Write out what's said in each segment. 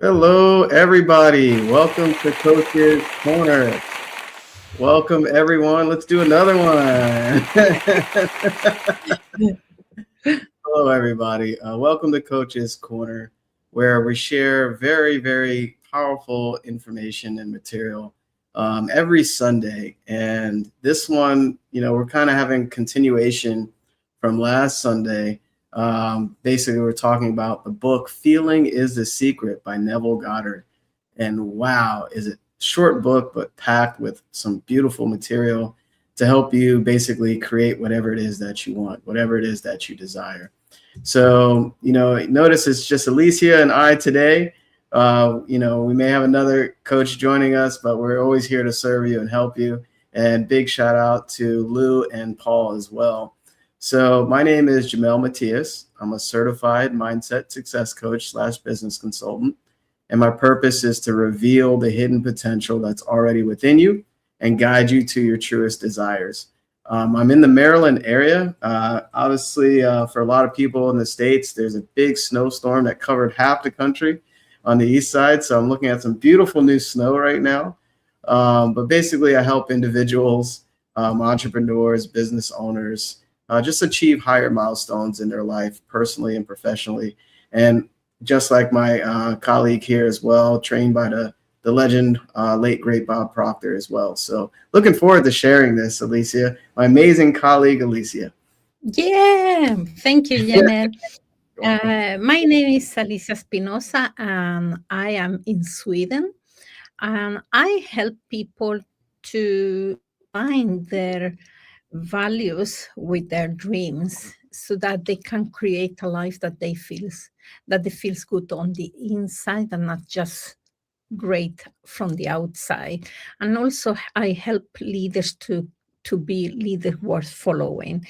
Hello, everybody. Welcome to Coach's Corner. Welcome, everyone. Let's do another one. Hello, everybody. Welcome to Coach's Corner, where we share very, very powerful information and material every Sunday. And this one, we're kind of having continuation from last Sunday. Basically, we're talking about the book Feeling is the Secret by Neville Goddard. And wow, is it short book, but packed with some beautiful material to help you basically create whatever it is that you want, whatever it is that you desire. So, notice it's just Alicia and I today. We may have another coach joining us, but we're always here to serve you and help you. And big shout out to Lou and Paul as well. So my name is Jamel Matias. I'm a certified mindset success coach / business consultant. And my purpose is to reveal the hidden potential that's already within you and guide you to your truest desires. I'm in the Maryland area. Obviously, for a lot of people in the States, there's a big snowstorm that covered half the country on the east side. So I'm looking at some beautiful new snow right now. But basically, I help individuals, entrepreneurs, business owners, just achieve higher milestones in their life, personally and professionally. And just like my colleague here as well, trained by the legend, late great Bob Proctor as well. So looking forward to sharing this, Alicia, my amazing colleague, Alicia. Yeah, thank you, Jamel. My name is Alicia Spinoza, and I am in Sweden. And I help people to align their values with their dreams so that they can create a life that they feels good on the inside and not just great from the outside. And also I help leaders to be leaders worth following.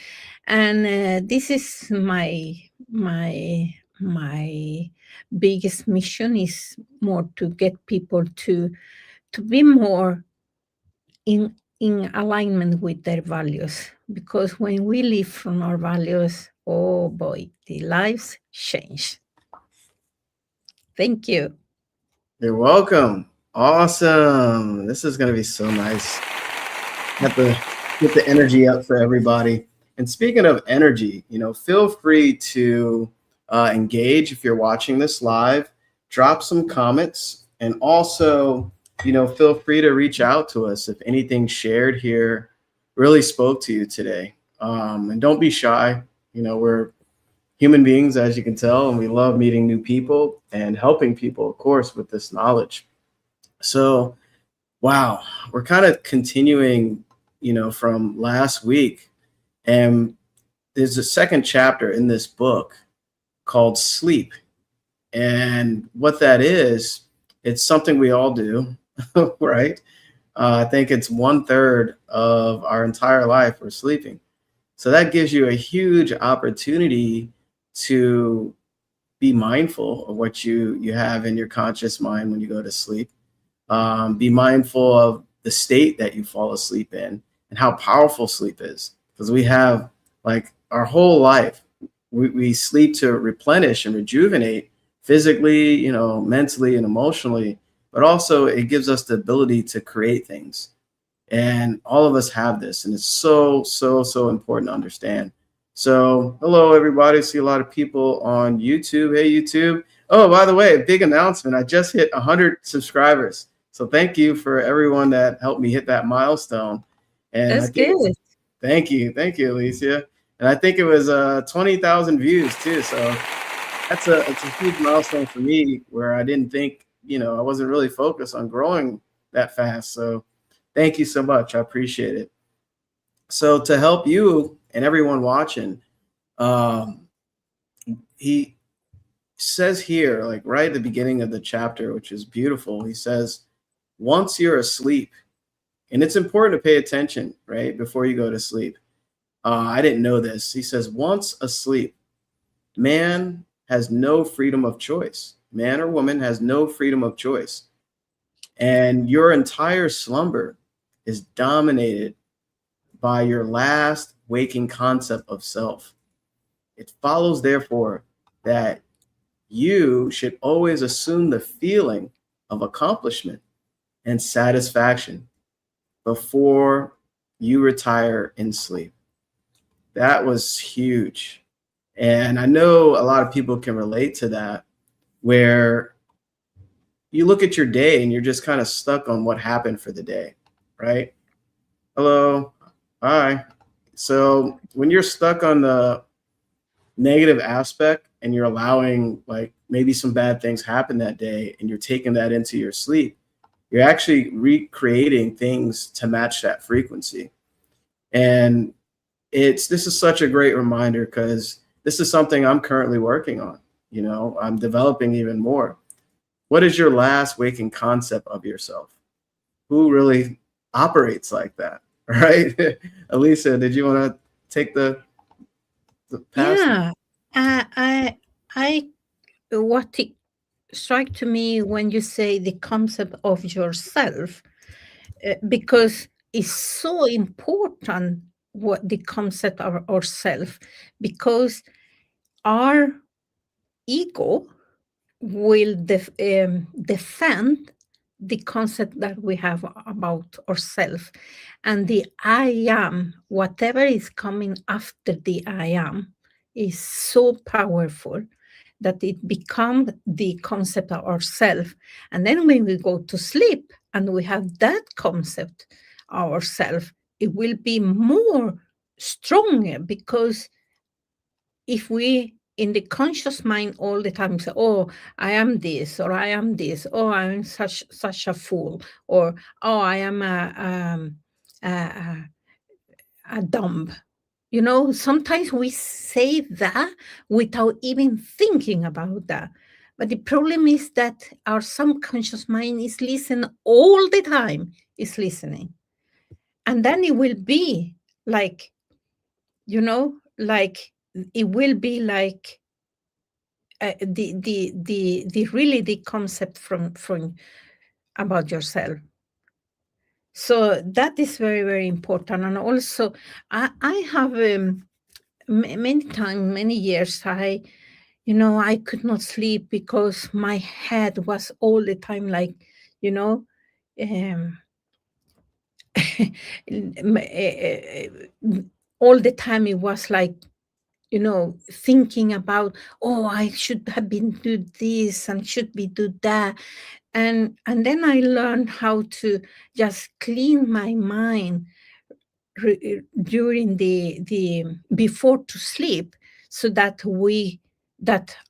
And this is my biggest mission is more to get people to be more in alignment with their values, because when we live from our values, oh boy, the lives change. Thank you. You're welcome. Awesome. This is going to be so nice. Have to get the energy up for everybody. And speaking of energy, feel free to engage if you're watching this live, drop some comments, and also, feel free to reach out to us if anything shared here really spoke to you today. And don't be shy. We're human beings, as you can tell, and we love meeting new people and helping people, of course, with this knowledge. So, wow, we're kind of continuing, from last week. And there's a second chapter in this book called Sleep. And what that is, it's something we all do, right? I think it's 1/3 of our entire life we're sleeping. So that gives you a huge opportunity to be mindful of what you have in your conscious mind when you go to sleep. Be mindful of the state that you fall asleep in and how powerful sleep is, because we have like our whole life. We sleep to replenish and rejuvenate physically, mentally and emotionally, but also it gives us the ability to create things. And all of us have this, and it's so, so, so important to understand. So, hello, everybody. I see a lot of people on YouTube. Hey, YouTube. Oh, by the way, a big announcement. I just hit 100 subscribers. So thank you for everyone that helped me hit that milestone. And I That's think, good. thank you. Thank you, Alicia. And I think it was 20,000 views too. So it's a huge milestone for me, where I didn't think, I wasn't really focused on growing that fast. So thank you so much. I appreciate it. So to help you and everyone watching, he says here, like right at the beginning of the chapter, which is beautiful, he says, once you're asleep, and it's important to pay attention, right, before you go to sleep. I didn't know this. He says, once asleep, man has no freedom of choice. Man or woman has no freedom of choice. And your entire slumber is dominated by your last waking concept of self. It follows, therefore, that you should always assume the feeling of accomplishment and satisfaction before you retire in sleep. That was huge. And I know a lot of people can relate to that, where you look at your day and you're just kind of stuck on what happened for the day, right? Hello, hi. So when you're stuck on the negative aspect and you're allowing like maybe some bad things happen that day and you're taking that into your sleep, you're actually recreating things to match that frequency. And this is such a great reminder, because this is something I'm currently working on. I'm developing even more. What is your last waking concept of yourself? Who really operates like that? Right? Alicia, did you want to take the pass? Yeah, I what it strike to me when you say the concept of yourself, because it's so important what the concept of ourself, because our ego will defend the concept that we have about ourselves, and the I am, whatever is coming after the I am, is so powerful that it becomes the concept of ourself. And then when we go to sleep and we have that concept of ourself, it will be more stronger, because if we in the conscious mind all the time say, oh, I am this, or I am this, oh, I'm such a fool, or oh, I am a dumb. Sometimes we say that without even thinking about that. But the problem is that our subconscious mind is listening all the time, is listening. And then it will be like, like it will be like the really the concept from about yourself. So that is very, very important. And also I have many times, many years, I could not sleep because my head was all the time like, um, all the time it was like, thinking about, oh, I should have been do this and should be do that. And then I learned how to just clean my mind during the before to sleep, so that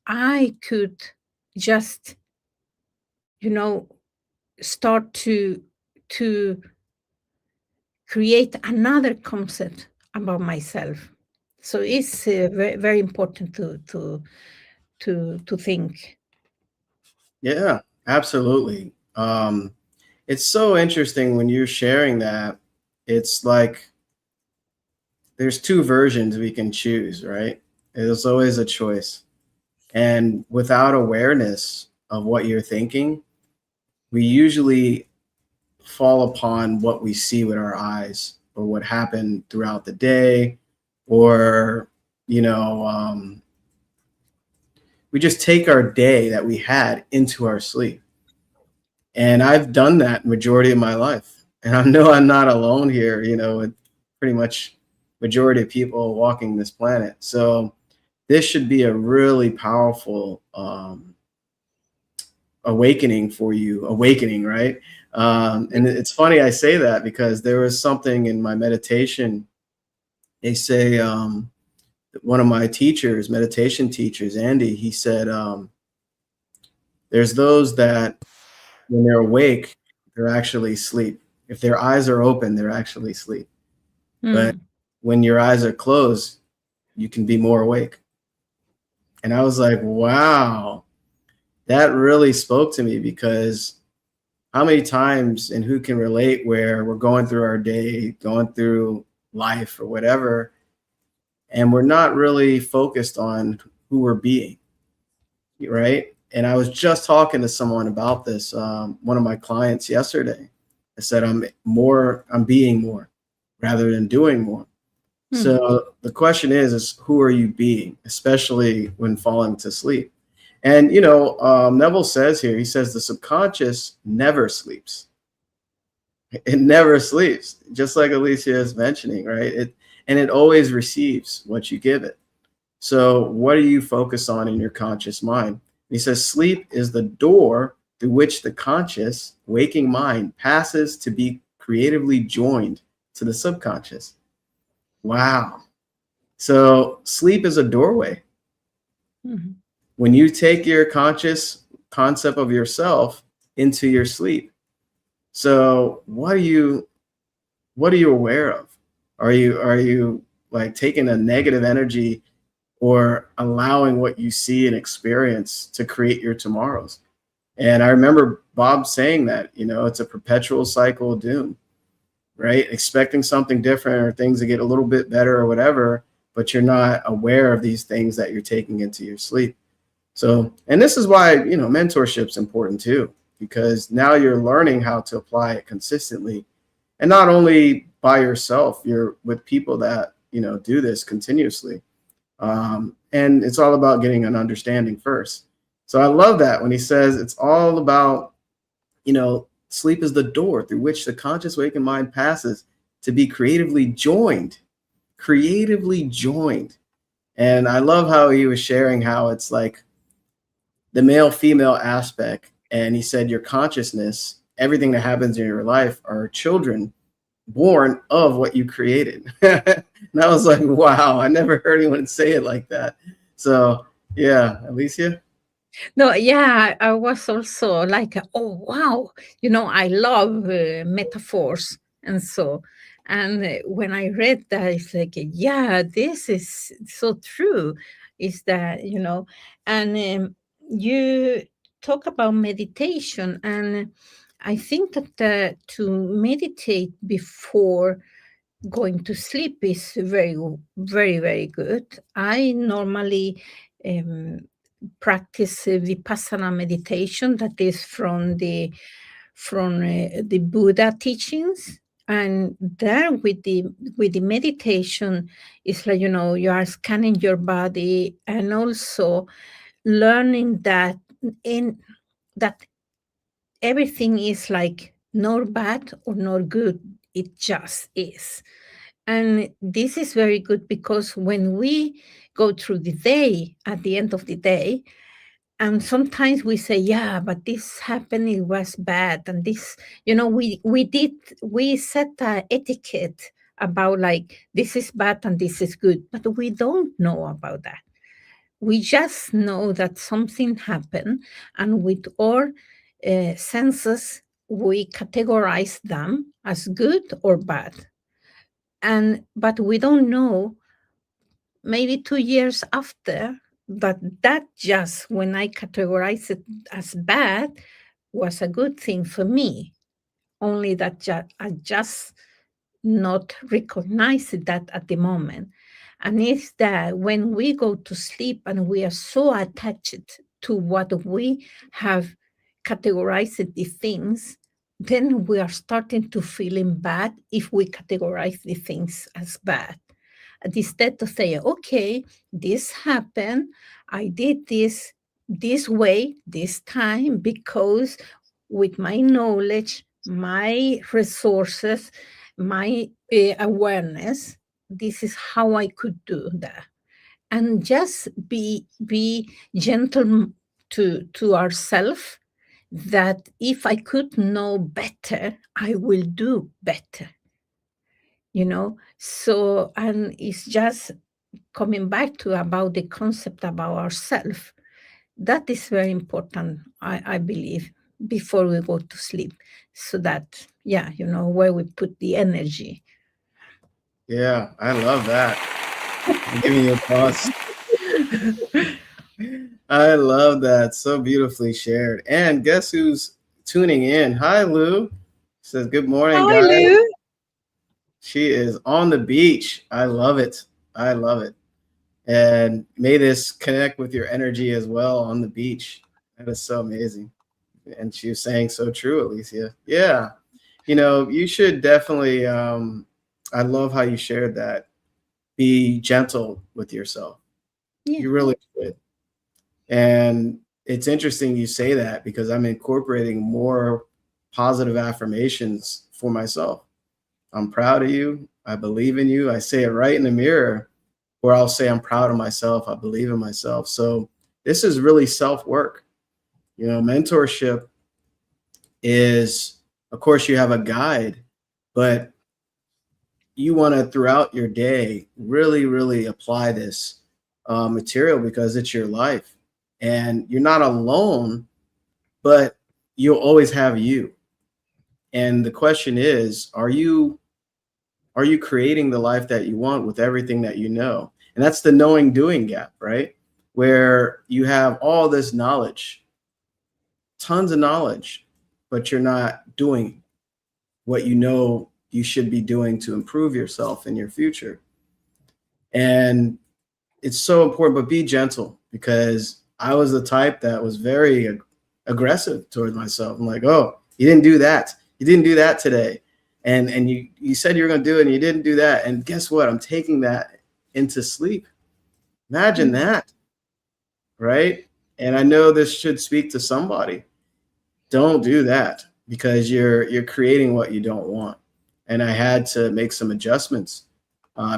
I could just, start to create another concept about myself. So it's very, very important to think. Yeah, absolutely. It's so interesting when you're sharing that. It's like there's two versions we can choose, right? There's always a choice. And without awareness of what you're thinking, we usually fall upon what we see with our eyes, or what happened throughout the day, or, we just take our day that we had into our sleep. And I've done that majority of my life. And I know I'm not alone here, with pretty much majority of people walking this planet. So this should be a really powerful awakening, right? And it's funny I say that, because there was something in my meditation. They say, one of my teachers, meditation teachers, Andy, he said, there's those that when they're awake, they're actually asleep. If their eyes are open, they're actually asleep. But when your eyes are closed, you can be more awake. And I was like, wow, that really spoke to me, because how many times, and who can relate, where we're going through our day, going through life or whatever, and we're not really focused on who we're being, right? And I was just talking to someone about this, one of my clients yesterday. I said, I'm being more rather than doing more. So the question is who are you being, especially when falling to sleep? And Neville says here, he says the subconscious never sleeps. It never sleeps, just like Alicia is mentioning, right? It always receives what you give it. So what do you focus on in your conscious mind? He says sleep is the door through which the conscious waking mind passes to be creatively joined to the subconscious. Wow. So sleep is a doorway. Mm-hmm. When you take your conscious concept of yourself into your sleep. So what are you aware of? Are you like taking a negative energy or allowing what you see and experience to create your tomorrows? And I remember Bob saying that, it's a perpetual cycle of doom, right? Expecting something different or things to get a little bit better or whatever, but you're not aware of these things that you're taking into your sleep. So, and this is why, mentorship's important too, because now you're learning how to apply it consistently, and not only by yourself, you're with people that, do this continuously. And it's all about getting an understanding first. So I love that when he says it's all about, sleep is the door through which the conscious waking mind passes to be creatively joined. And I love how he was sharing how it's like the male female aspect. And he said your consciousness, everything that happens in your life are children born of what you created. And I was like, wow, I never heard anyone say it like that. So yeah, Alicia. No, yeah, I was also like, oh wow, I love metaphors, and so, and when I read that, it's like, yeah, this is so true. Is that and you talk about meditation, and I think that to meditate before going to sleep is very, very, very good. I normally practice vipassana meditation, that is from the Buddha teachings. And there with the meditation, it's like you are scanning your body, and also learning that in that everything is like nor bad or nor good, it just is. And this is very good because when we go through the day, at the end of the day, and sometimes we say, yeah, but this happened, it was bad. And this, we set a etiquette about like, this is bad and this is good, but we don't know about that. We just know that something happened, and with our senses, we categorize them as good or bad. But we don't know, maybe 2 years after, that just when I categorize it as bad was a good thing for me. Only that I just not recognize that at the moment. And it's that when we go to sleep and we are so attached to what we have categorized the things, then we are starting to feeling bad if we categorize the things as bad. And instead of saying, okay, this happened, I did this way, this time, because with my knowledge, my resources, my awareness, this is how I could do that. And just be gentle to ourselves, that if I could know better, I will do better. So, and it's just coming back to about the concept about ourselves. That is very important, I believe, before we go to sleep, so that, yeah, where we put the energy. Yeah, I love that. I'm giving you a pause. I love that. So beautifully shared. And guess who's tuning in? Hi, Lou. Says, good morning, Hi, guys. Lou. She is on the beach. I love it. I love it. And may this connect with your energy as well on the beach. That is so amazing. And she was saying so true, Alicia. Yeah. You should definitely, I love how you shared that. Be gentle with yourself. Yeah. You really should. And it's interesting you say that because I'm incorporating more positive affirmations for myself. I'm proud of you. I believe in you. I say it right in the mirror, or I'll say I'm proud of myself. I believe in myself. So this is really self work. Mentorship is, of course, you have a guide, but you want to throughout your day really, really apply this material because it's your life, and you're not alone, but you'll always have you. And the question is, are you creating the life that you want with everything that you know? And that's the knowing doing gap, right? Where you have all this knowledge, tons of knowledge, but you're not doing what you know you should be doing to improve yourself in your future. And it's so important, but be gentle, because I was the type that was very aggressive towards myself. I'm like, oh, you didn't do that. You didn't do that today. And you said you were going to do it and you didn't do that. And guess what? I'm taking that into sleep. Imagine that, right? And I know this should speak to somebody. Don't do that, because you're creating what you don't want. And I had to make some adjustments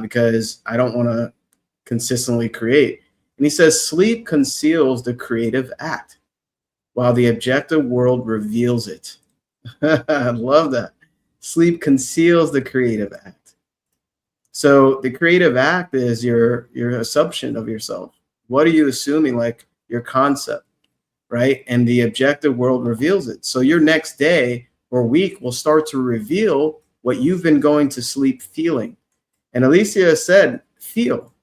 because I don't want to consistently create. And he says, sleep conceals the creative act while the objective world reveals it. I love that. Sleep conceals the creative act. So the creative act is your assumption of yourself. What are you assuming, like your concept, right? And the objective world reveals it. So your next day or week will start to reveal what you've been going to sleep feeling. And Alicia said, feel.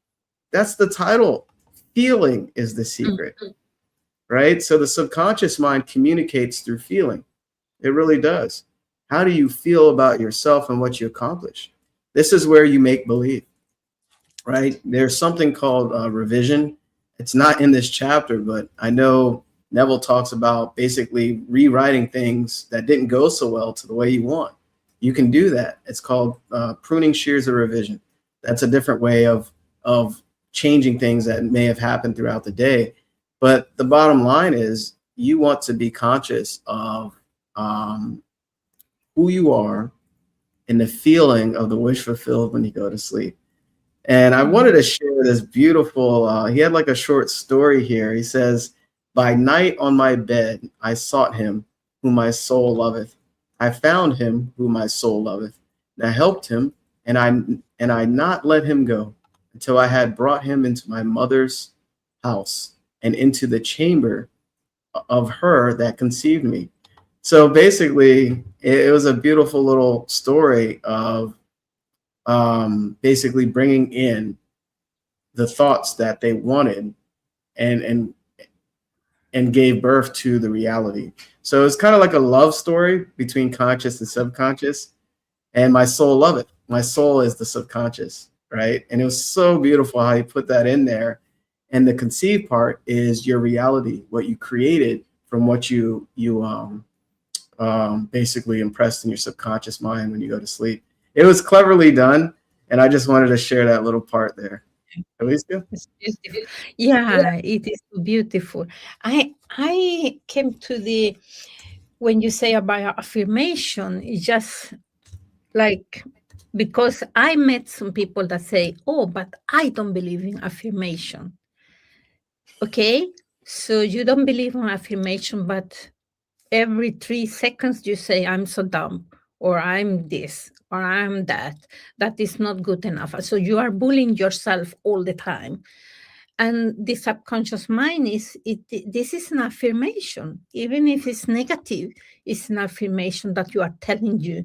That's the title. Feeling is the secret, right? So the subconscious mind communicates through feeling. It really does. How do you feel about yourself and what you accomplish? This is where you make believe, right? There's something called revision. It's not in this chapter, but I know Neville talks about basically rewriting things that didn't go so well to the way you want. You can do that. It's called pruning shears of revision. That's a different way of changing things that may have happened throughout the day. But the bottom line is you want to be conscious of who you are and the feeling of the wish fulfilled when you go to sleep. And I wanted to share this beautiful, he had like a short story here. He says, by night on my bed, I sought him whom my soul loveth. I found him whom my soul loveth. And I helped him, and I not let him go until I had brought him into my mother's house and into the chamber of her that conceived me. So basically, it was a beautiful little story of basically bringing in the thoughts that they wanted and gave birth to the reality. So it's kind of like a love story between conscious and subconscious. And my soul love it. My soul is the subconscious, right? And it was so beautiful how you put that in there. And the conceived part is your reality, what you created from what you basically impressed in your subconscious mind when you go to sleep. It was cleverly done, and I just wanted to share that little part there. Alicia? It's beautiful. Yeah, it is so beautiful. I came to the when you say about affirmation, it's just like because I met some people that say, "Oh, but I don't believe in affirmation." Okay, so you don't believe in affirmation, but every 3 seconds you say, I'm so dumb, or I'm this, or I'm that. That is not good enough. So you are bullying yourself all the time. And the subconscious mind this is an affirmation. Even if it's negative, it's an affirmation that you are telling you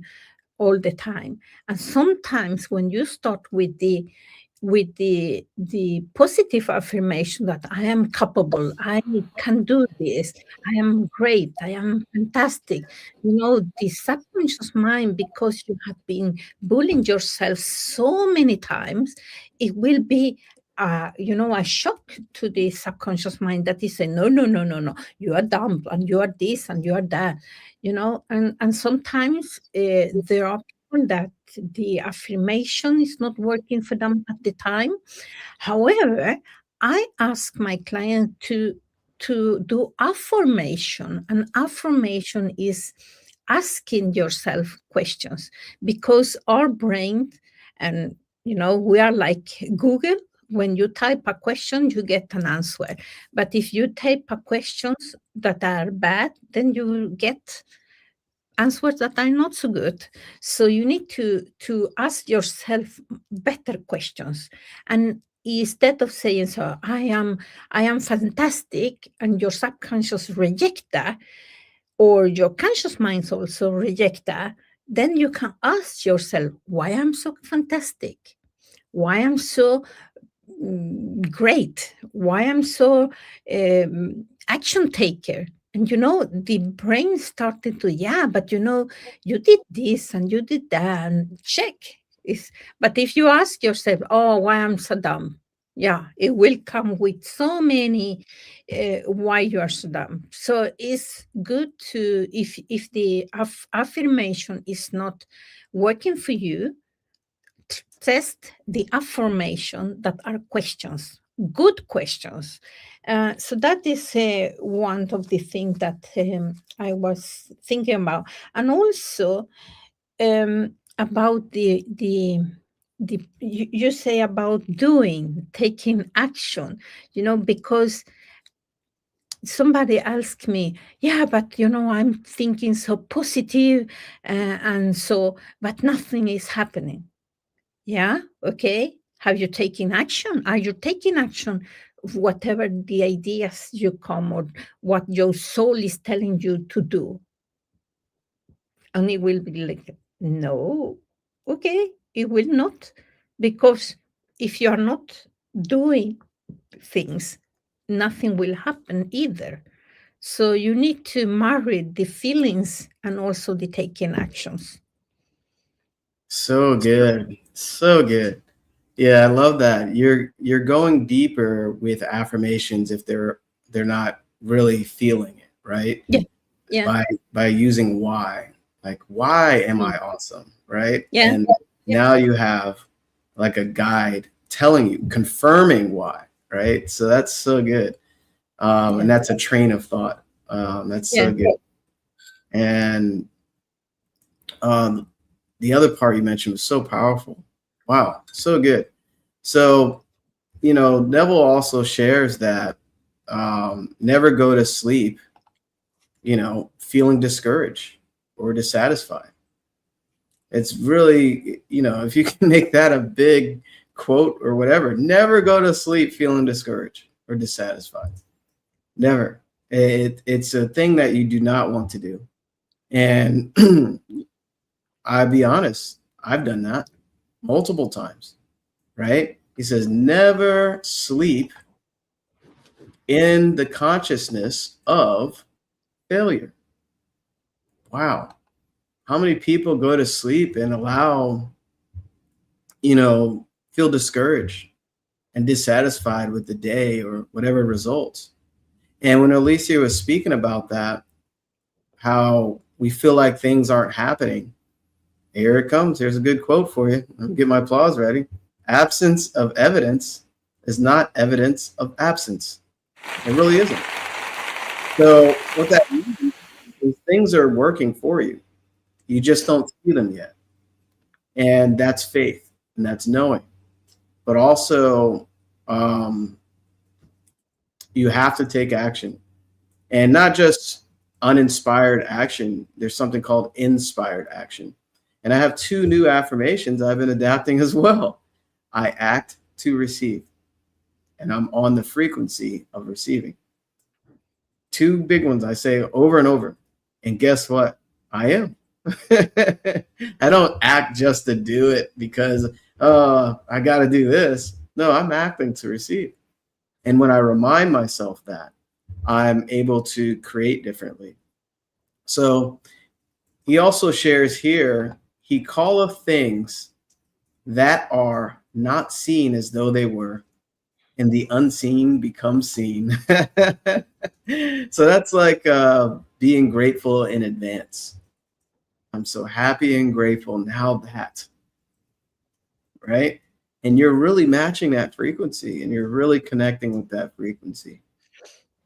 all the time. And sometimes when you start with the positive affirmation that I am capable, I can do this, I am great, I am fantastic. The subconscious mind, because you have been bullying yourself so many times, it will be a shock to the subconscious mind that is saying, no, no, no, no, no, you are dumb and you are this and you are that, and sometimes there are people that the affirmation is not working for them at the time. However, I ask my client to to do affirmation. And affirmation is asking yourself questions, because our brain, and we are like Google. When you type a question, you get an answer. But if you type a questions that are bad, then you will get answers that are not so good. So you need to ask yourself better questions. And instead of saying, so I am fantastic, and your subconscious reject that, or your conscious mind also reject that, then you can ask yourself, why I'm so fantastic, why I'm so great, why I'm so action taker. And the brain started to, yeah, but you did this and you did that, and check. But if you ask yourself, oh, why I'm so dumb, yeah, it will come with so many why you are so dumb. So it's good to, if the affirmation is not working for you, test the affirmation that are questions, good questions. So that is one of the things that I was thinking about. And also about you say about doing, taking action, because somebody asked me, yeah, but I'm thinking so positive, and so, but nothing is happening. Yeah, okay. Have you taken action? Are you taking action? Whatever the ideas you come, or what your soul is telling you to do. And it will be like, no, okay, it will not. Because if you are not doing things, nothing will happen either. So you need to marry the feelings and also the taking actions. So good. So good. Yeah, I love that. You're going deeper with affirmations if they're not really feeling it, right? Yeah, yeah, By using why. Like, why am mm, I awesome, right? yeah, And yeah, now you have like a guide telling you, confirming why, right? So that's so good. And yeah, that's a train of thought. That's yeah. so good. And um, the other part you mentioned was so powerful. Wow, so good. So, Neville also shares that never go to sleep, feeling discouraged or dissatisfied. It's really, if you can make that a big quote or whatever, never go to sleep feeling discouraged or dissatisfied. Never. It's a thing that you do not want to do. And I'll be honest, I've done that multiple times, right? He says, never sleep in the consciousness of failure. Wow. How many people go to sleep and allow, feel discouraged and dissatisfied with the day or whatever results? And when Alicia was speaking about that, how we feel like things aren't happening, here it comes. Here's a good quote for you. Let me get my applause ready. Absence of evidence is not evidence of absence. It really isn't. So what that means is things are working for you. You just don't see them yet. And that's faith, and that's knowing. But also, you have to take action, and not just uninspired action. There's something called inspired action. And I have two new affirmations I've been adapting as well. I act to receive, and I'm on the frequency of receiving. Two big ones I say over and over. And guess what? I am. I don't act just to do it because, I got to do this. No, I'm acting to receive. And when I remind myself that, I'm able to create differently. So he also shares here, he calleth things that are not seen as though they were, and the unseen becomes seen. So that's like being grateful in advance. I'm so happy and grateful now that, right? And you're really matching that frequency, and you're really connecting with that frequency.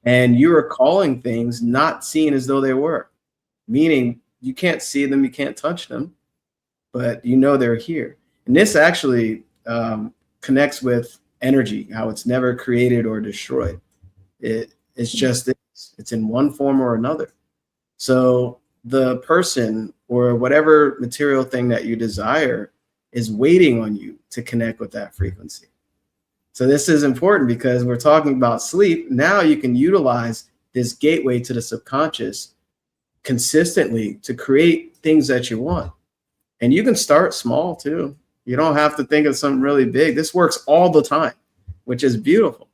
and you are calling things not seen as though they were, meaning you can't see them, you can't touch them, but you know they're here. And this actually connects with energy, how it's never created or destroyed. It's just it's in one form or another. So the person or whatever material thing that you desire is waiting on you to connect with that frequency. So this is important because we're talking about sleep. Now you can utilize this gateway to the subconscious consistently to create things that you want. And you can start small too. You don't have to think of something really big. This works all the time, which is beautiful.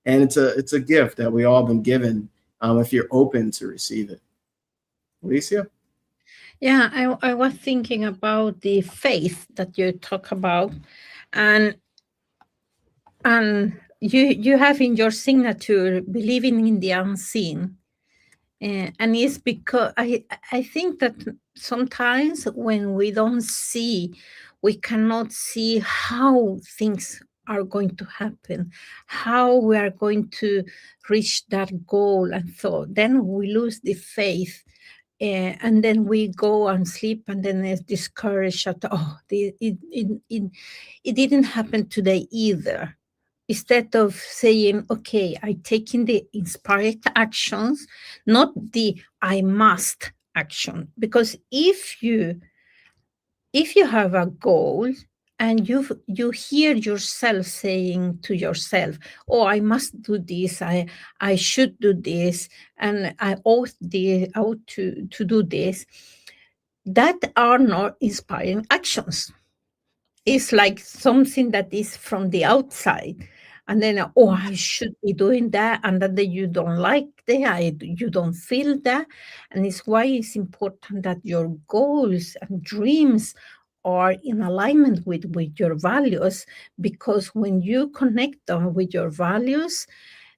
And it's a gift that we all been given if you're open to receive it. Alicia? Yeah, I was thinking about the faith that you talk about, and you have in your signature believing in the unseen. And it's because I think that sometimes when we don't see, we cannot see how things are going to happen, how we are going to reach that goal. And so then we lose the faith. And then we go and sleep, and then it's discouraged at, it didn't happen today either. Instead of saying, okay, I taking the inspired actions, not the I must action. Because if you have a goal and you hear yourself saying to yourself, oh, I must do this, I should do this, and I ought to do this, that are not inspiring actions. It's like something that is from the outside. And then, oh, I should be doing that. And then you don't like that. You don't feel that. And it's why it's important that your goals and dreams are in alignment with your values. Because when you connect them with your values,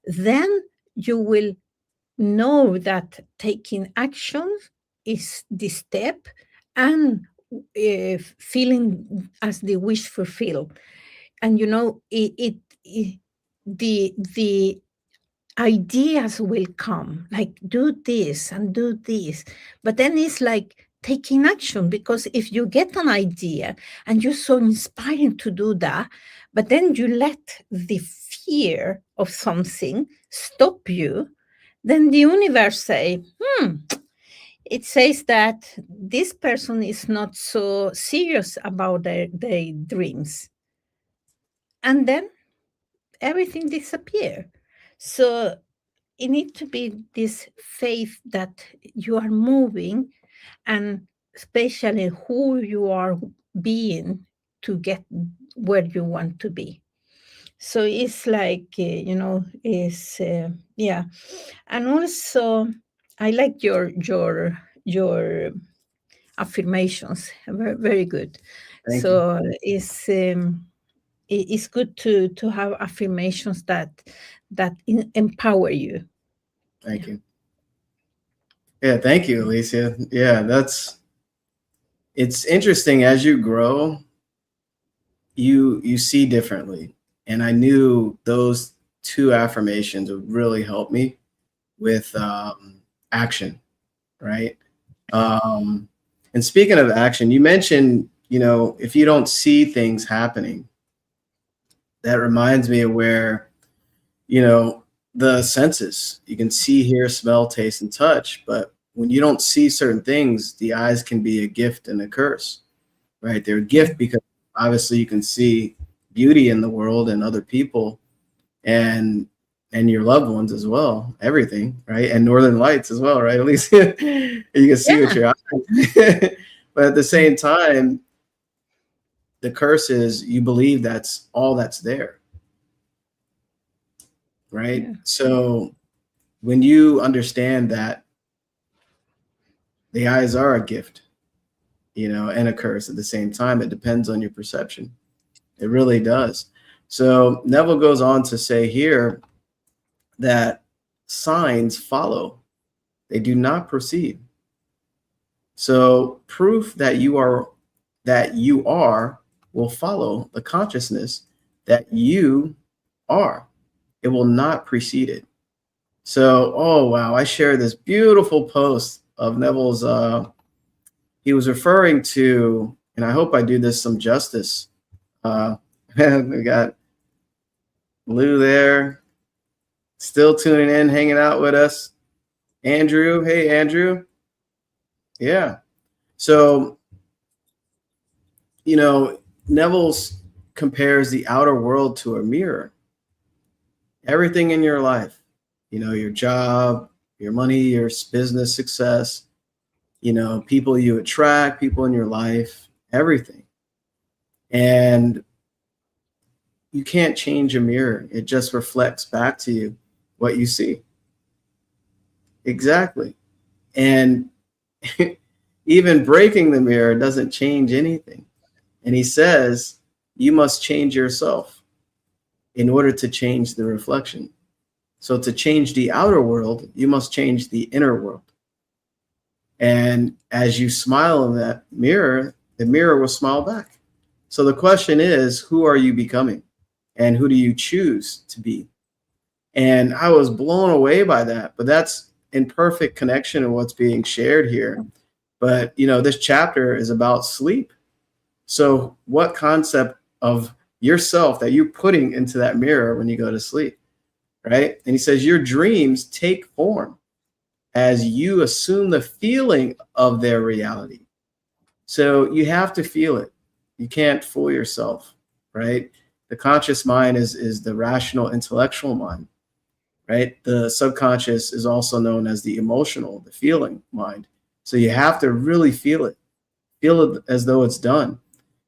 then you will know that taking action is the step, and feeling as the wish fulfilled. And the ideas will come, like do this and do this, but then it's like taking action. Because if you get an idea and you're so inspiring to do that, but then you let the fear of something stop you, then the universe say, it says that this person is not so serious about their dreams. And then everything disappear. So it needs to be this faith that you are moving, and especially who you are being to get where you want to be. So it's like, is yeah. And also, I like your affirmations. Very, very good. Thank you. So it's good to have affirmations that empower you. Thank you. Yeah, thank you, Alicia. Yeah, it's interesting as you grow, you see differently. And I knew those two affirmations would really help me with action, right? And speaking of action, you mentioned, if you don't see things happening, that reminds me of where, the senses, you can see, hear, smell, taste, and touch. But when you don't see certain things, the eyes can be a gift and a curse, right? They're a gift because obviously you can see beauty in the world and other people and your loved ones as well, everything, right? And northern lights as well, right? At least you can see with your eyes. But at the same time, the curse is you believe that's all that's there, right? Yeah. So when you understand that the eyes are a gift, and a curse at the same time, it depends on your perception. It really does. So Neville goes on to say here that signs follow, they do not proceed. So proof that you are will follow the consciousness that you are. It will not precede it. So, oh wow, I shared this beautiful post of Neville's. He was referring to, and I hope I do this some justice. Uh, we got Lou there, still tuning in, hanging out with us. Andrew, hey Andrew, yeah. So, Neville's compares the outer world to a mirror. Everything in your life, your job, your money, your business success, people you attract, people in your life, everything. And you can't change a mirror. It just reflects back to you what you see. Exactly. And even breaking the mirror doesn't change anything. And he says, you must change yourself in order to change the reflection. So to change the outer world, you must change the inner world. And as you smile in that mirror, the mirror will smile back. So the question is, who are you becoming? And who do you choose to be? And I was blown away by that. But that's in perfect connection of what's being shared here. But, this chapter is about sleep. So what concept of yourself that you're putting into that mirror when you go to sleep, right? And he says, your dreams take form as you assume the feeling of their reality. So you have to feel it. You can't fool yourself, right? The conscious mind is the rational intellectual mind, right? The subconscious is also known as the emotional, the feeling mind. So you have to really feel it as though it's done.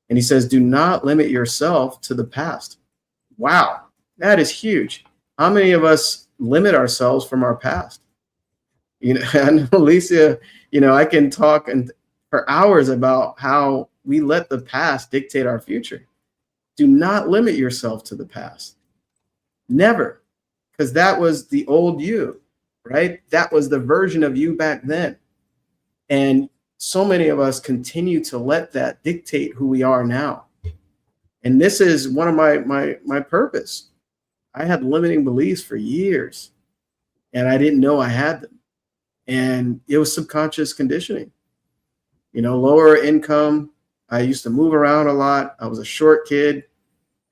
And he says, do not limit yourself to the past. Wow, that is huge. How many of us limit ourselves from our past? And Alicia, I can talk for hours about how we let the past dictate our future. Do not limit yourself to the past. Never. Because that was the old you, right? That was the version of you back then. And so many of us continue to let that dictate who we are now. And this is one of my purpose. I had limiting beliefs for years, and I didn't know I had them. And it was subconscious conditioning. Lower income. I used to move around a lot. I was a short kid.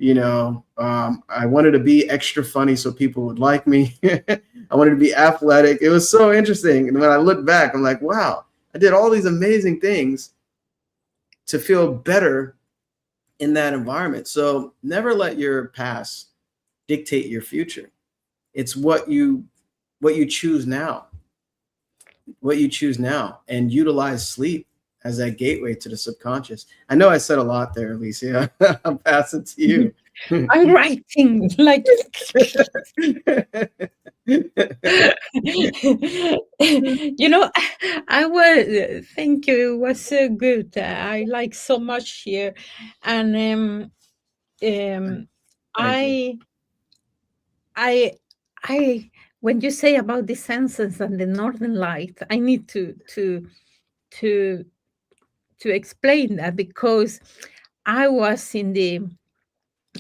I wanted to be extra funny so people would like me. I wanted to be athletic. It was so interesting. And when I look back, I'm like, wow, I did all these amazing things to feel better in that environment. So never let your past dictate your future. It's what you choose now. What you choose now, and utilize sleep as that gateway to the subconscious. I know I said a lot there, Alicia. I'll pass it to you. I'm writing like I was thank you. It was so good. I like so much here, and Thank you. I I I when you say about the senses and the northern light, I need to to explain that because I was in the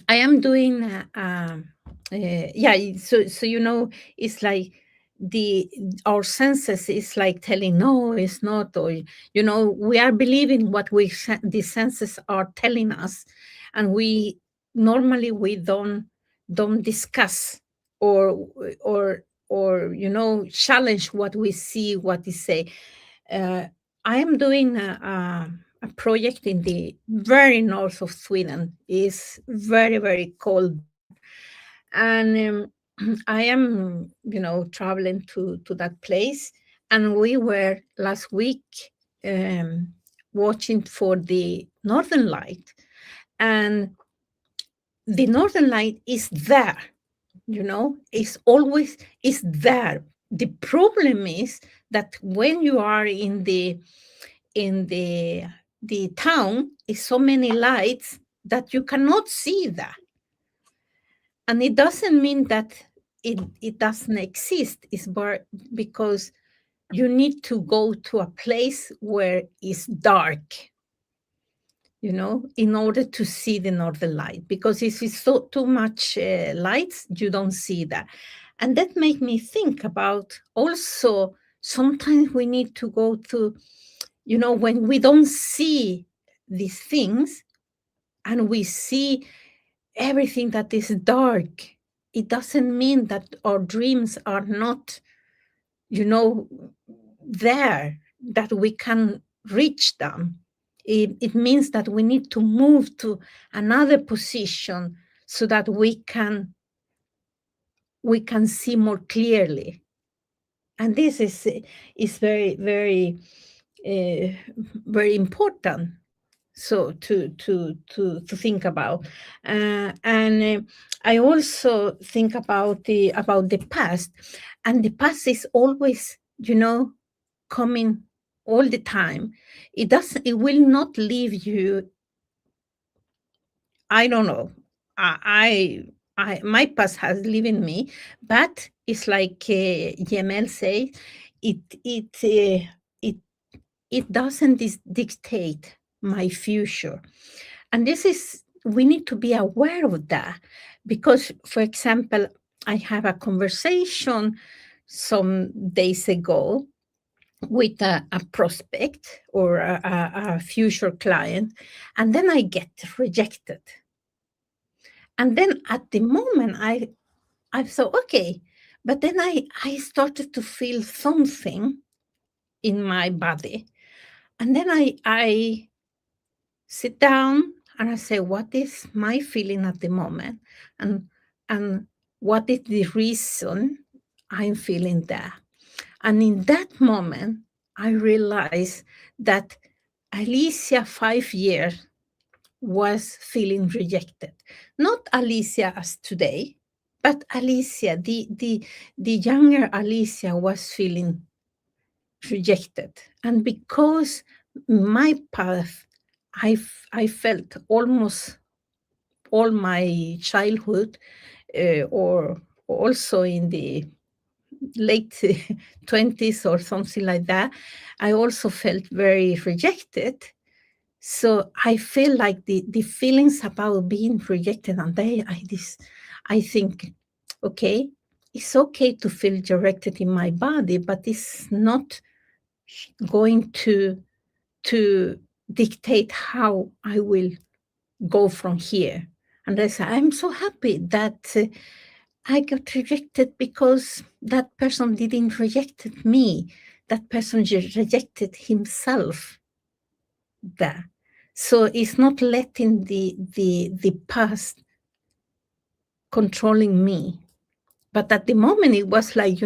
I am doing yeah, so it's like the our senses is like telling no, it's not, or we are believing what the senses are telling us, and we normally we don't discuss or challenge what we see, what they say. uh, I am doing a project in the very north of Sweden. It's very, very cold there. And I am, traveling to that place. And we were last week um, watching for the Northern Light. And the Northern Light is there, it's always is there. The problem is that when you are in the town is so many lights that you cannot see that. And it doesn't mean that it doesn't exist. It's because you need to go to a place where it's dark, in order to see the northern light. Because if it's so too much lights, you don't see that. And that made me think about also sometimes we need to go to, when we don't see these things and we see everything that is dark, it doesn't mean that our dreams are not, you know, there, that we can reach them. It means that we need to move to another position so that we can see more clearly. And this is very, very, uh, very important, so to think about. And I also think about the past, and the past is always, coming all the time. It will not leave you. I don't know. My past has lived in me, but it's like Yemel say, it it it it doesn't dictate my future. And this is, we need to be aware of that, because, for example, I have a conversation some days ago with a prospect or a future client, and then I get rejected. And then at the moment, I thought, okay, but then I started to feel something in my body, and then I sit down and I say, what is my feeling at the moment? And what is the reason I'm feeling that? And in that moment, I realized that Alicia, 5 years, was feeling rejected. Not Alicia as today, but Alicia, the younger Alicia, was feeling rejected. And because my path, I felt almost all my childhood, or also in the late 20s or something like that, I also felt very rejected. So I feel like the feelings about being rejected, and I think, okay, it's okay to feel rejected in my body, but it's not going to dictate how I will go from here. And I say, I'm so happy that I got rejected, because that person didn't rejected me. That person just rejected himself there. So it's not letting the past controlling me. But at the moment, it was like,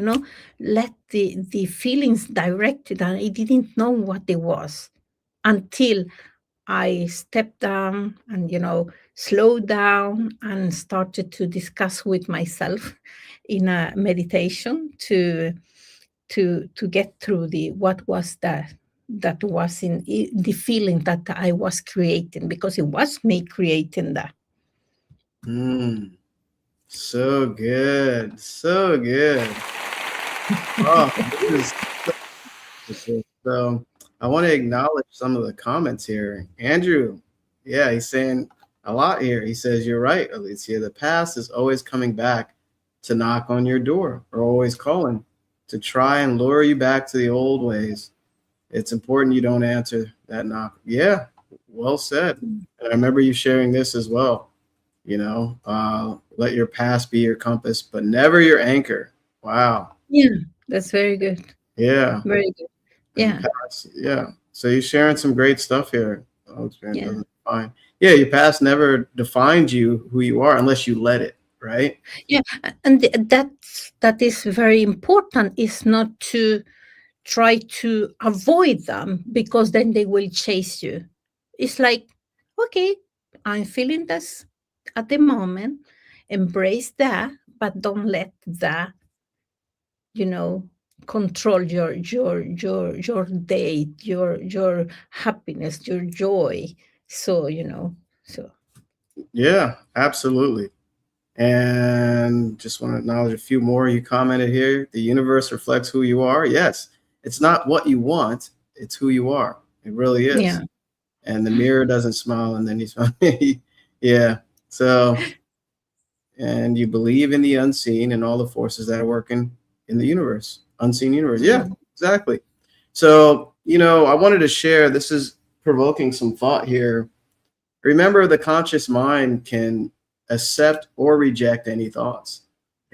let the feelings directed, and I didn't know what it was until I stepped down and, slowed down and started to discuss with myself in a meditation to get through what was that was in the feeling that I was creating, because it was me creating that. So good. So good. Oh, this is so I want to acknowledge some of the comments here. Andrew, yeah, he's saying a lot here. He says, you're right, Alicia. The past is always coming back to knock on your door, or always calling to try and lure you back to the old ways. It's important you don't answer that knock. Yeah, well said. And I remember you sharing this as well. Let your past be your compass, but never your anchor. Wow. Yeah, that's very good. Yeah. Very good. Yeah. Yeah. So you're sharing some great stuff here. Yeah. Fine. Yeah, your past never defined you, who you are, unless you let it, right? Yeah, and that is very important. Is not to try to avoid them, because then they will chase you. It's like, okay, I'm feeling this at the moment. Embrace that, but don't let that, you know, control your day, your happiness, your joy. So, so Yeah, absolutely. And just want to acknowledge a few more. You commented here, the universe reflects who you are. Yes, it's not what you want, it's who you are. It really is. yeah. And the mirror doesn't smile, and then you smile. Yeah. So and you believe in the unseen and all the forces that are working in the universe, unseen universe. Yeah, exactly. So, I wanted to share, this is provoking some thought here. Remember, the conscious mind can accept or reject any thoughts.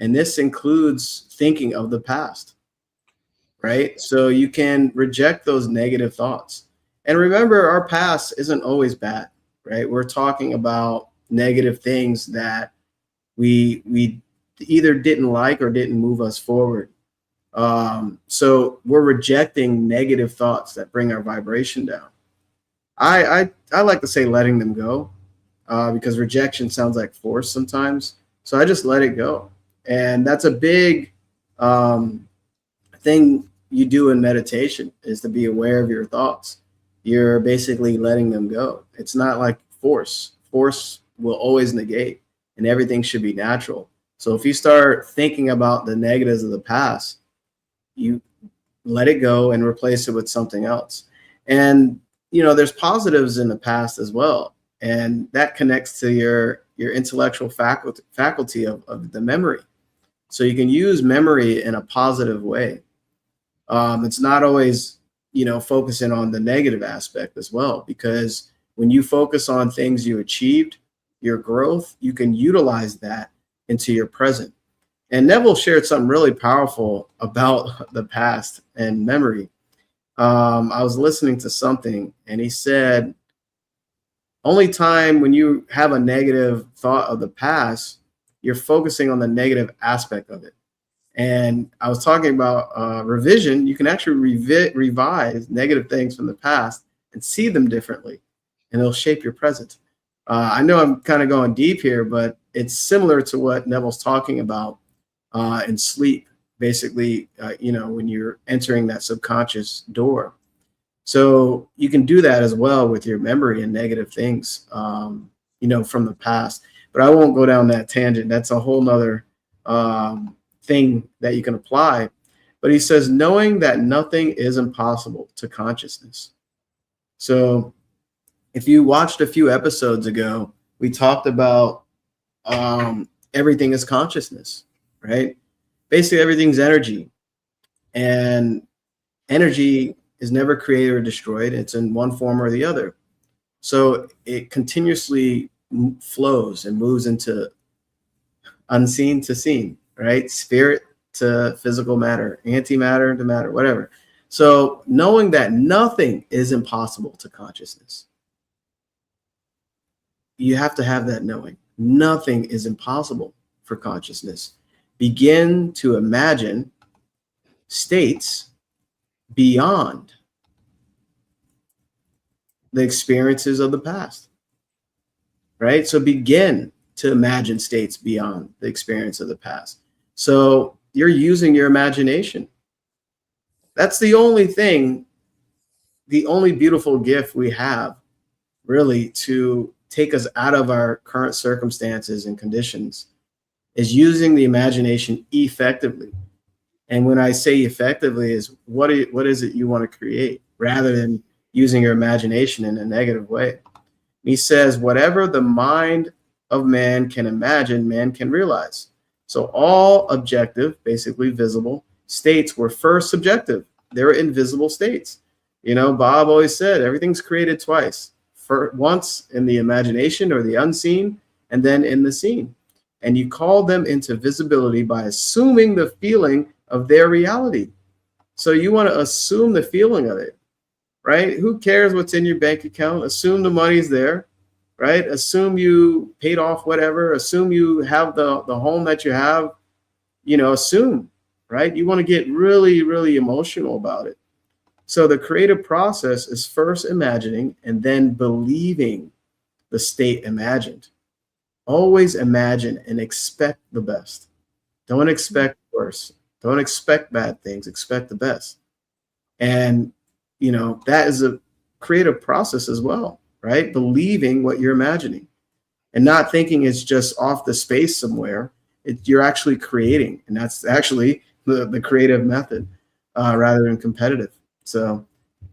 And this includes thinking of the past, right? So you can reject those negative thoughts. And remember, our past isn't always bad, right? We're talking about negative things that we either didn't like or didn't move us forward. So we're rejecting negative thoughts that bring our vibration down. I like to say letting them go, because rejection sounds like force sometimes. So I just let it go. And that's a big thing you do in meditation, is to be aware of your thoughts. You're basically letting them go. It's not like force. Force will always negate, and everything should be natural. So if you start thinking about the negatives of the past, you let it go and replace it with something else. And there's positives in the past as well, and that connects to your intellectual faculty of the memory. So you can use memory in a positive way. It's not always focusing on the negative aspect as well, because when you focus on things you achieved, your growth, you can utilize that into your present. And Neville shared something really powerful about the past and memory. I was listening to something, and he said, only time when you have a negative thought of the past, you're focusing on the negative aspect of it. And I was talking about revision. You can actually revise negative things from the past and see them differently, and it'll shape your present. I know I'm kind of going deep here, but it's similar to what Neville's talking about in sleep. Basically, when you're entering that subconscious door. So you can do that as well with your memory and negative things, from the past. But I won't go down that tangent. That's a whole nother thing that you can apply. But he says, knowing that nothing is impossible to consciousness. So if you watched a few episodes ago, we talked about everything is consciousness, right? Basically, everything's energy, and energy is never created or destroyed. It's in one form or the other. So it continuously flows and moves into unseen to seen, right? Spirit to physical matter, antimatter to matter, whatever. So knowing that nothing is impossible to consciousness, you have to have that knowing. Nothing is impossible for consciousness. Begin to imagine states beyond the experiences of the past, right? So begin to imagine states beyond the experience of the past. So you're using your imagination. That's the only thing, the only beautiful gift we have, really, to take us out of our current circumstances and conditions, is using the imagination effectively. And when I say effectively, is what is it you want to create, rather than using your imagination in a negative way. He says, whatever the mind of man can imagine, man can realize. So all objective, basically visible states were first subjective. They were invisible states. Bob always said everything's created twice. Once in the imagination or the unseen, and then in the seen. And you call them into visibility by assuming the feeling of their reality. So you want to assume the feeling of it, right? Who cares what's in your bank account? Assume the money's there, right? Assume you paid off whatever. Assume you have the home that you have, assume, right? You want to get really, really emotional about it. So the creative process is first imagining and then believing the state imagined. Always imagine and expect the best. Don't expect worse. Don't expect bad things. Expect the best. And, that is a creative process as well, right? Believing what you're imagining and not thinking it's just off the space somewhere. You're actually creating. And that's actually the creative method rather than competitive. So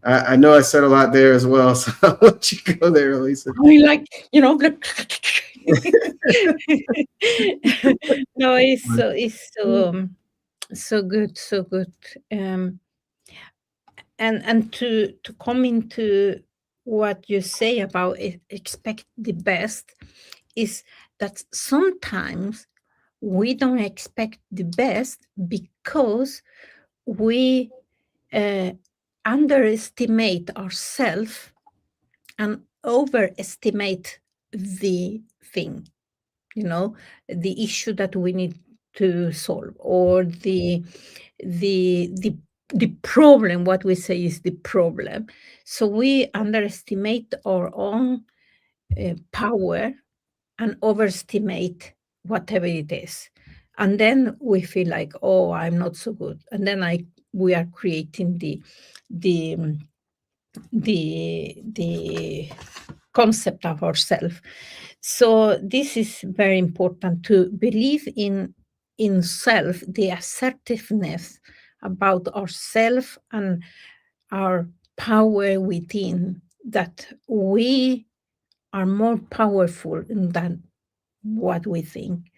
I know I said a lot there as well. So I'll let you go there, Alicia. I mean, like, No, it's so good, so good. Um, and to come into what you say about expect the best is that sometimes we don't expect the best because we uh, underestimate ourselves and overestimate the thing, the issue that we need to solve, or the the the problem. What we say is the problem. So we underestimate our own power and overestimate whatever it is, and then we feel like, oh, I'm not so good, and then we are creating the the concept of ourselves. So this is very important, to believe in self, the assertiveness about ourself and our power within, that we are more powerful than what we think.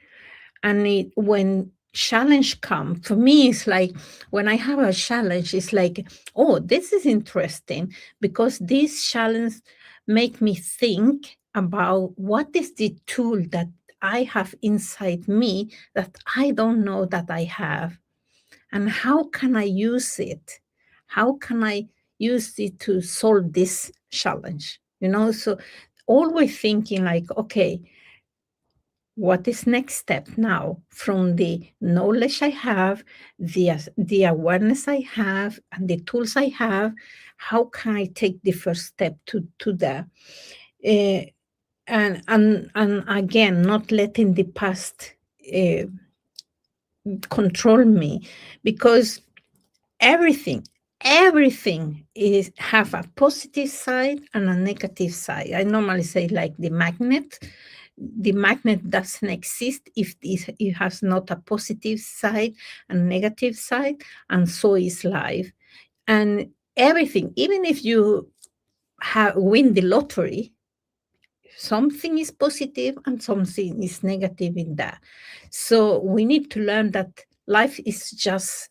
And when challenge come, for me, it's like, when I have a challenge, it's like, oh, this is interesting, because this challenge make me think about what is the tool that I have inside me that I don't know that I have, and how can I use it, how can I use it to solve this challenge, so always thinking like, okay, what is next step now, from the knowledge I have, the awareness I have, and the tools I have? How can I take the first step to that? Uh, and again, not letting the past uh, control me, because everything everything is have a positive side and a negative side. I normally say, like the magnet doesn't exist if it has not a positive side and negative side, and so is life. And everything, even if you win the lottery, something is positive and something is negative in that. So we need to learn that life is just,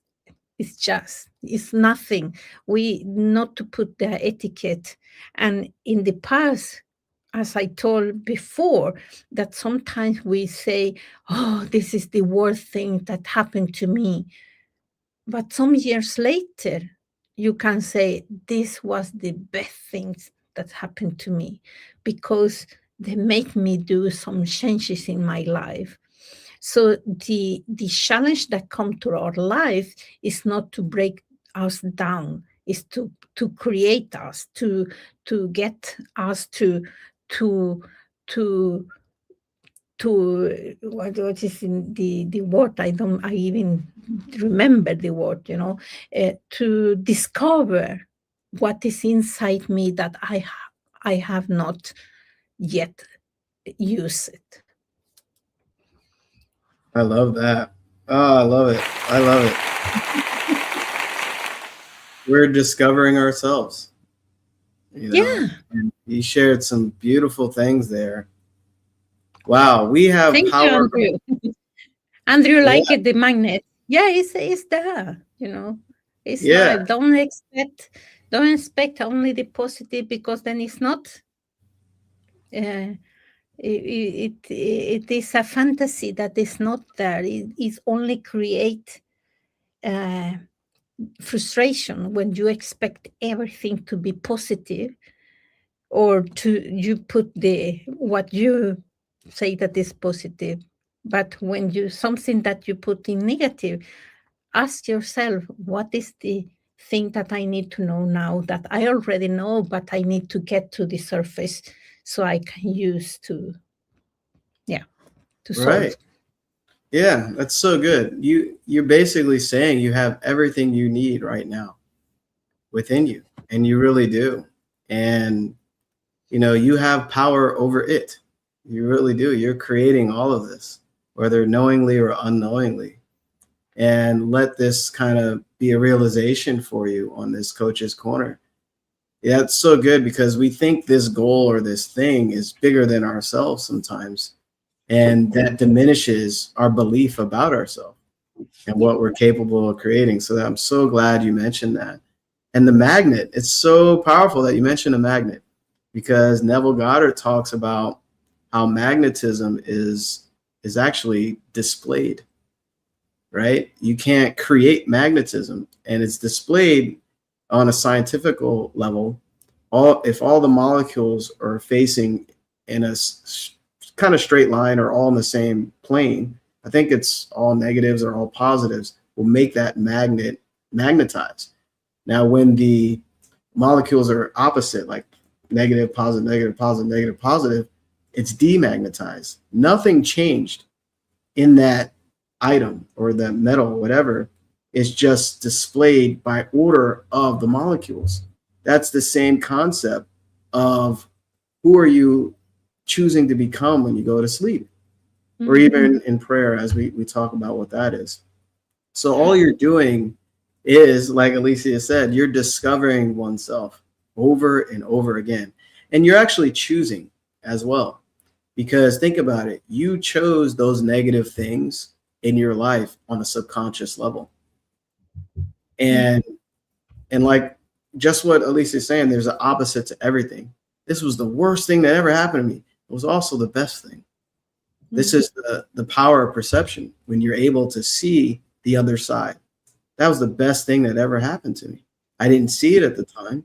it's nothing. We not to put the etiquette. And in the past, as I told before, that sometimes we say, oh, this is the worst thing that happened to me. But some years later, you can say, this was the best things that happened to me, because they make me do some changes in my life. So the challenge that come to our life is not to break us down, is to create us, to get us to to what is in the word, I even remember the word, to discover what is inside me that I have not yet used it. I love that. Oh, I love it. I love it. We're discovering ourselves. Yeah. And you shared some beautiful things there. Wow, we have Thank you, power. Andrew. Andrew, Yeah, like it, the magnet. Yeah, it's there. It's yeah, life. Don't expect only the positive, because then it's not. Uh, it is a fantasy that is not there. It is only create uh, frustration when you expect everything to be positive, or you put the what you say that is positive. But when you something that you put in negative, ask yourself, what is the thing that I need to know now, that I already know, but I need to get to the surface so I can use to right. solve. Yeah, that's so good. You're basically saying you have everything you need right now within you, and you really do. And you have power over it. You really do. You're creating all of this, whether knowingly or unknowingly. And let this kind of be a realization for you on this coach's corner. Yeah, it's so good, because we think this goal or this thing is bigger than ourselves sometimes. And that diminishes our belief about ourselves and what we're capable of creating. So I'm so glad you mentioned that. And the magnet, it's so powerful that you mentioned a magnet, because Neville Goddard talks about how magnetism is actually displayed, right? You can't create magnetism, and it's displayed on a scientific level. If all the molecules are facing in a kind of straight line or all in the same plane, I think it's all negatives or all positives, will make that magnet magnetize. Now, when the molecules are opposite, like negative, positive, negative, positive, negative, positive, it's demagnetized. Nothing changed in that item or the metal, whatever. It's just displayed by order of the molecules. That's the same concept of who are you choosing to become when you go to sleep, or even in prayer, as we talk about what that is. So all you're doing is, like Alicia said, you're discovering oneself over and over again. And you're actually choosing as well. Because think about it, you chose those negative things in your life on a subconscious level. And like just what Alicia is saying, there's an opposite to everything. This was the worst thing that ever happened to me. It was also the best thing. This is the power of perception, when you're able to see the other side. That was the best thing that ever happened to me. I didn't see it at the time,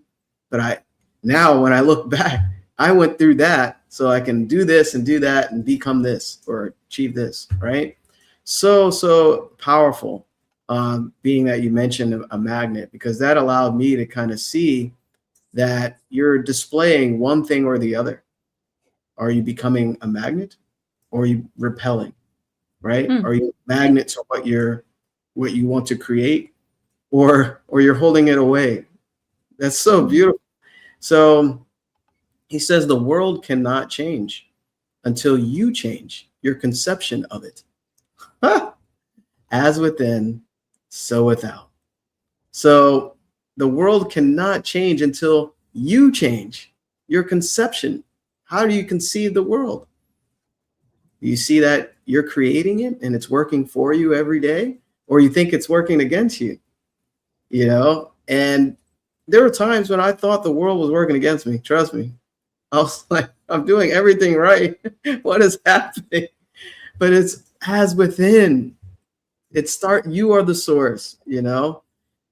but now when I look back, I went through that so I can do this and do that and become this or achieve this, right? So powerful, being that you mentioned a magnet, because that allowed me to kind of see that you're displaying one thing or the other. Are you becoming a magnet, or are you repelling, right? Are you a magnet to what you want to create, or you're holding it away? That's so beautiful. So he says the world cannot change until you change your conception of it. As within, so without. So the world cannot change until you change your conception. How do you conceive the world? You see that you're creating it and it's working for you every day, or you think it's working against you, And there were times when I thought the world was working against me. Trust me. I was like, I'm doing everything right. What is happening? But it's as within. You are the source,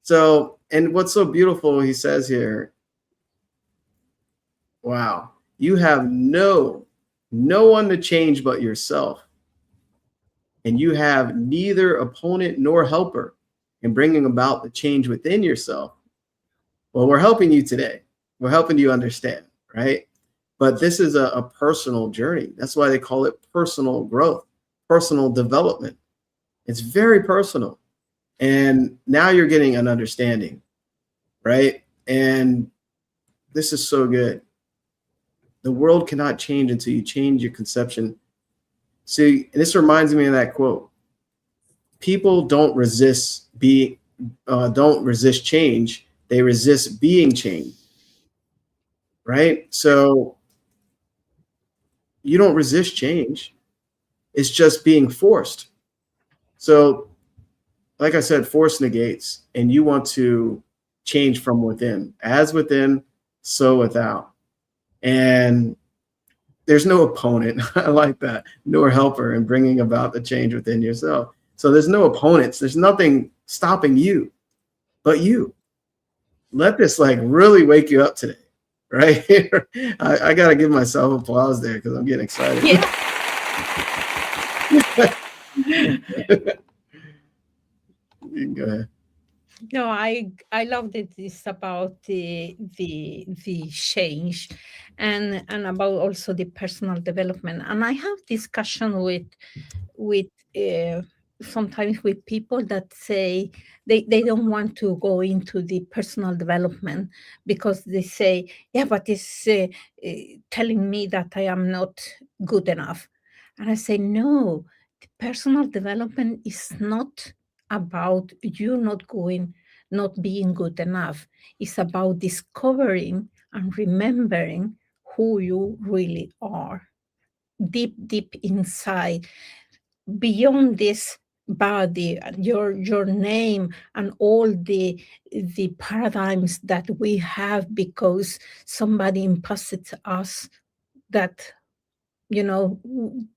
So, and what's so beautiful, he says here, wow, you have no one to change but yourself. And you have neither opponent nor helper in bringing about the change within yourself. Well, we're helping you today. We're helping you understand, right? But this is a personal journey. That's why they call it personal growth, personal development. It's very personal. And now you're getting an understanding, right? And this is so good. The world cannot change until you change your conception. See, this reminds me of that quote. People don't resist change. They resist being changed, right? So you don't resist change. It's just being forced. So, like I said, force negates, and you want to change from within. As within, so without. And there's no opponent. I like that. Nor helper in bringing about the change within yourself. So there's no opponents. There's nothing stopping you but you. Let this really wake you up today, right? I got to give myself applause there because I'm getting excited. Yeah. You can go ahead. No, I love that this about the change, and about also the personal development. And I have discussion with sometimes with people that say they don't want to go into the personal development because they say, yeah, but it's telling me that I am not good enough. And I say, no, the personal development is not about you not being good enough. It's about discovering and remembering who you really are. deep inside, beyond this body, your name, and all the paradigms that we have because somebody imposed us that,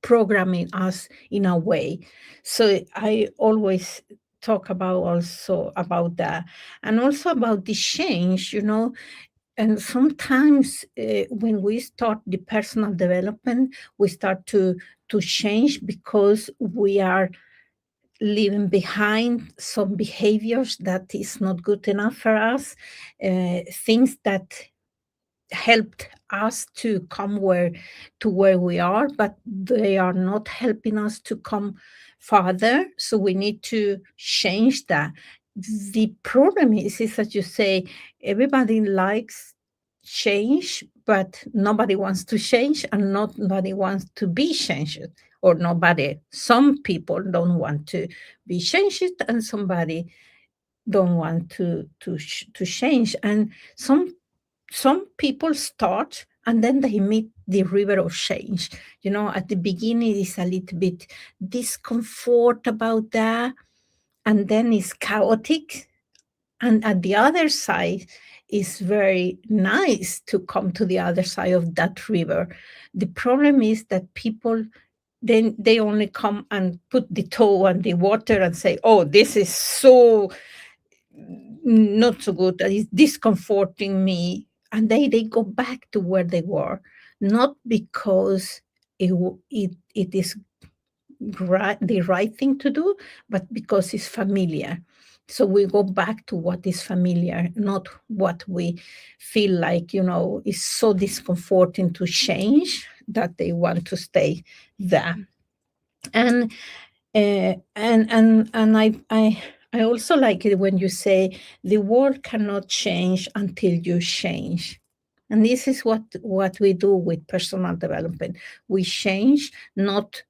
programming us in a way. So I always talk about also about that, and also about the change, and sometimes when we start the personal development, we start to change because we are leaving behind some behaviors that is not good enough for us, things that helped us to come where we are, but they are not helping us to come farther. So we need to change that. The problem is that you say everybody likes change, but nobody wants to change, and nobody wants to be changed, or nobody. Some people don't want to be changed, and somebody don't want to change. And some people start and then they meet the river of change. At the beginning is a little bit discomfort about that, and then it's chaotic. And at the other side, it's very nice to come to the other side of that river. The problem is that people, then they only come and put the toe on the water and say, oh, this is so not so good, that is discomforting me, and they go back to where they were, not because it is the right thing to do, but because it's familiar. So we go back to what is familiar, not what we feel like, is so discomforting to change that they want to stay there. And and I also like it when you say the world cannot change until you change. And this is what we do with personal development. We change not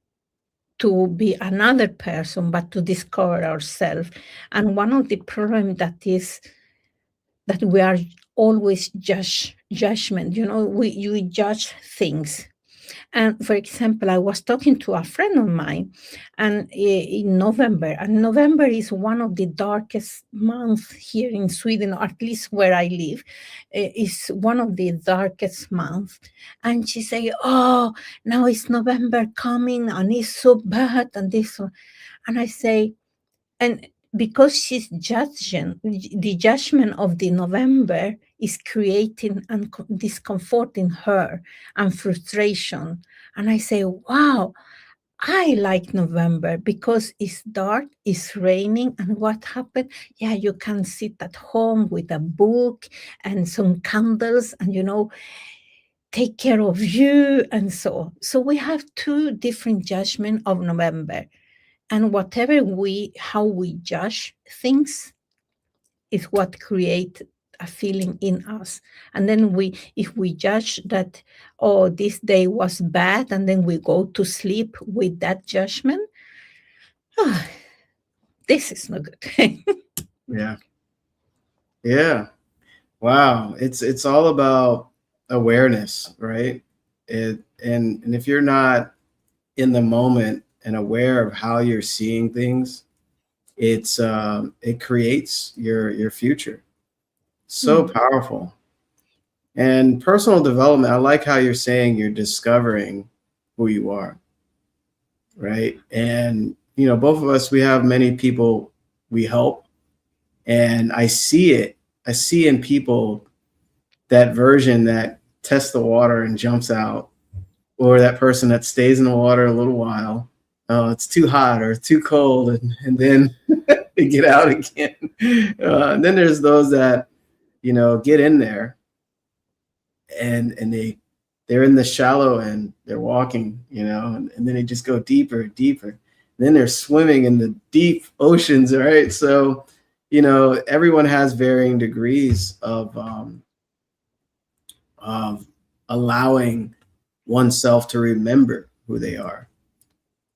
to be another person, but to discover ourselves. And one of the problems that is that we are always judgment. You judge things. And for example, I was talking to a friend of mine, and in November, and November is one of the darkest months here in Sweden, or at least where I live, is one of the darkest months. And she say, "Oh, now it's November coming, and it's so bad, and this." And I say, and because she's judging, the judgment of the November is creating discomfort in her and frustration. And I say, wow, I like November because it's dark, it's raining, and what happened? Yeah, you can sit at home with a book and some candles, and take care of you, and so we have two different judgment of November. And how we judge things is what create a feeling in us. And then if we judge that, oh, this day was bad, and then we go to sleep with that judgment, oh, this is not good. Yeah. Yeah. Wow. It's all about awareness, right? And if you're not in the moment and aware of how you're seeing things, it creates your future. So Mm. powerful. And personal development, I like how you're saying you're discovering who you are, right? And both of us, we have many people we help, and I see it. I see in people that version that tests the water and jumps out, or that person that stays in the water a little while. Oh, it's too hot or too cold, and then they get out again. And then there's those that get in there, and they're in the shallow end. They're walking, and then they just go deeper and deeper. And then they're swimming in the deep oceans, right? So, everyone has varying degrees of allowing oneself to remember who they are.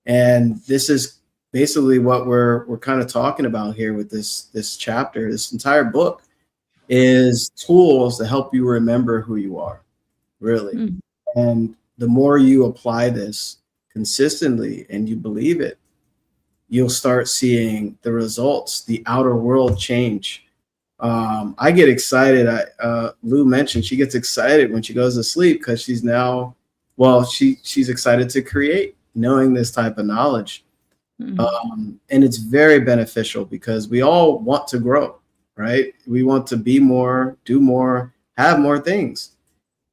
And this is basically what we're kind of talking about here with this chapter. This entire book is tools to help you remember who you are, really. Mm. And the more you apply this consistently and you believe it, you'll start seeing the results, the outer world change. I get excited. Lou mentioned she gets excited when she goes to sleep because she's now, well, she's excited to create, knowing this type of knowledge. And it's very beneficial because we all want to grow, right? We want to be more, do more, have more things,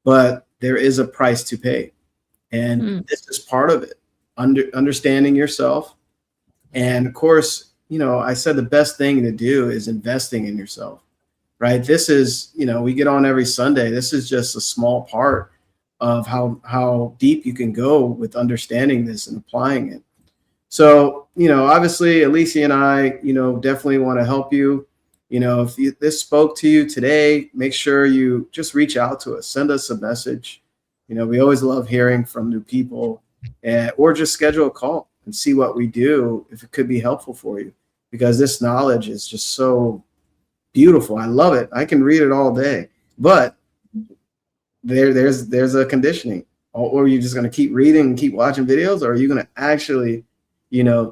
but there is a price to pay. And this is part of it, understanding yourself. And of course, I said the best thing to do is investing in yourself, right? This is, we get on every Sunday. This is just a small part of how deep you can go with understanding this and applying it. So, obviously, Alicia and I, definitely want to help you. If this spoke to you today, make sure you just reach out to us, send us a message. We always love hearing from new people, or just schedule a call and see what we do, if it could be helpful for you, because this knowledge is just so beautiful. I love it. I can read it all day, but there's a conditioning. Or are you just going to keep reading and keep watching videos, or are you going to actually,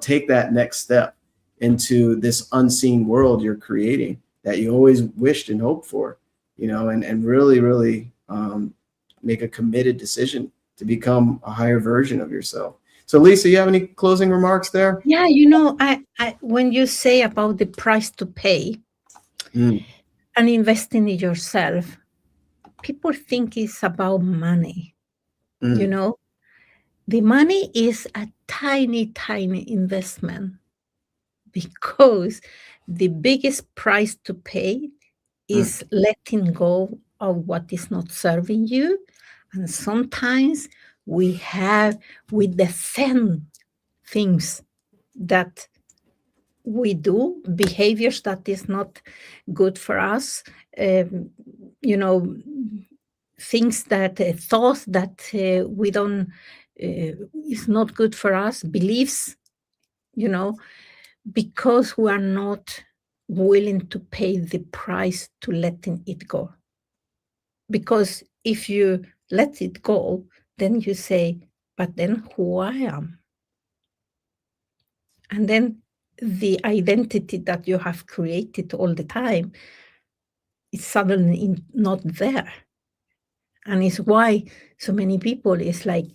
take that next step into this unseen world you're creating that you always wished and hoped for, and really, really make a committed decision to become a higher version of yourself. So, Lisa, you have any closing remarks there? Yeah, I when you say about the price to pay and investing in yourself, people think it's about money. The money is a tiny, tiny investment, because the biggest price to pay is letting go of what is not serving you. And sometimes we defend things that we do, behaviors that is not good for us, things that thoughts that we don't is not good for us, beliefs, because we are not willing to pay the price to letting it go. Because if you let it go, then you say, but then who I am? And then the identity that you have created all the time is suddenly not there. And it's why so many people is like,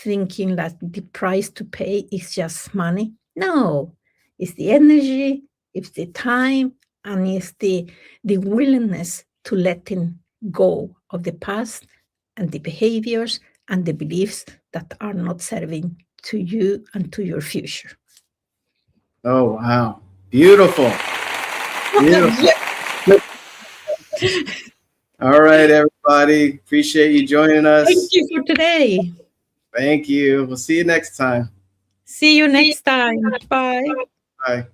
thinking that the price to pay is just money. No, it's the energy, it's the time, and it's the willingness to letting go of the past and the behaviors and the beliefs that are not serving to you and to your future. Oh, wow. Beautiful. Beautiful. All right, everybody. Appreciate you joining us. Thank you for today. Thank you. We'll see you next time. See you next time. Bye. Bye.